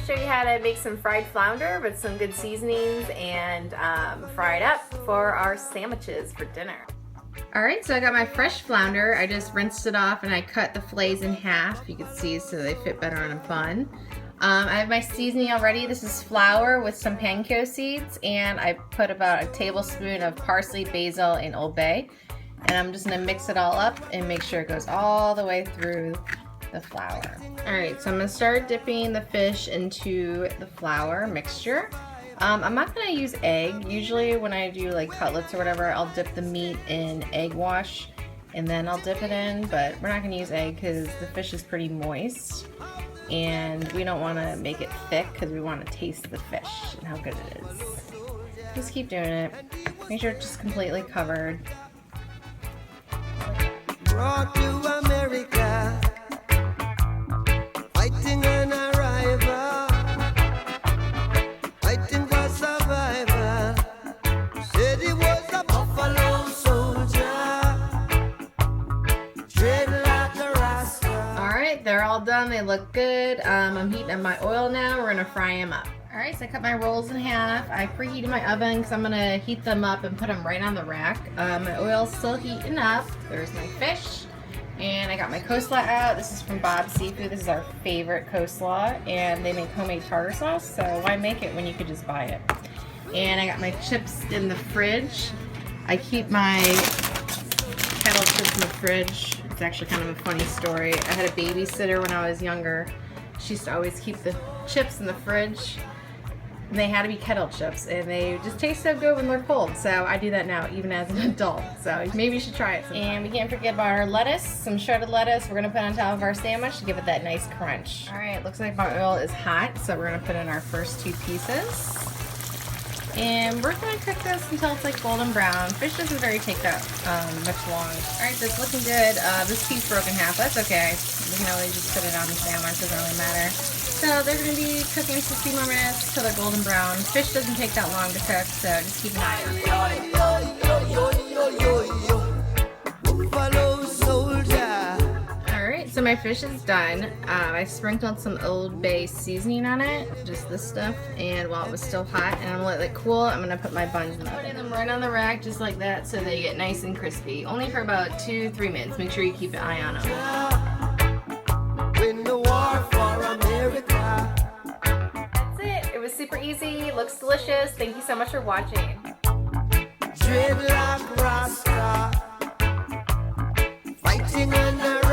show you how to make some fried flounder with some good seasonings and fry it up for our sandwiches for dinner. Alright, so I got my fresh flounder. I just rinsed it off and I cut the fillets in half, you can see, so they fit better on a bun. I have my seasoning already. This is flour with some panko seeds, and I put about a tablespoon of parsley, basil, and Old Bay. And I'm just going to mix it all up and make sure it goes all the way through the flour. Alright, so I'm going to start dipping the fish into the flour mixture. I'm not going to use egg. Usually when I do like cutlets or whatever, I'll dip the meat in egg wash and then I'll dip it in, but we're not going to use egg because the fish is pretty moist and we don't want to make it thick because we want to taste the fish and how good it is. Just keep doing it. Make sure it's just completely covered. Brought to America, fighting an arrival, fighting for survival. Said he was a buffalo soldier, tread like a rasta. Alright, they're all done. They look good. I'm heating up my oil now. We're going to fry them up. Alright, so I cut my rolls in half. I preheated my oven because I'm going to heat them up and put them right on the rack. My oil's still heating up. There's my fish. And I got my coleslaw out. This is from Bob's Seafood. This is our favorite coleslaw. And they make homemade tartar sauce, so why make it when you could just buy it? And I got my chips in the fridge. I keep my kettle chips in the fridge. It's actually kind of a funny story. I had a babysitter when I was younger. She used to always keep the chips in the fridge. And they had to be kettle chips, and they just taste so good when they're cold. So I do that now, even as an adult. So maybe you should try it sometime. And we can't forget about our lettuce, some shredded lettuce. We're gonna put on top of our sandwich to give it that nice crunch. All right, looks like my oil is hot, so we're gonna put in our first two pieces. And we're gonna cook this until it's like golden brown. Fish doesn't take that much long. All right, so it's looking good. This piece broke in half. That's okay. We can always just put it on the sandwich. Doesn't really matter. So they're gonna be cooking for 2 more minutes till they're golden brown. Fish doesn't take that long to cook, so just keep an eye on it. All right, so my fish is done. I sprinkled some Old Bay seasoning on it, just this stuff, and while it was still hot, and I'm gonna let it cool, I'm gonna put my buns in the oven. Putting them right on the rack, just like that, so they get nice and crispy. Only for about 2-3 minutes. Make sure you keep an eye on them. Win the war for America. That's it. It was super easy. Looks delicious. Thank you so much for watching. Dread like Rasta, fighting under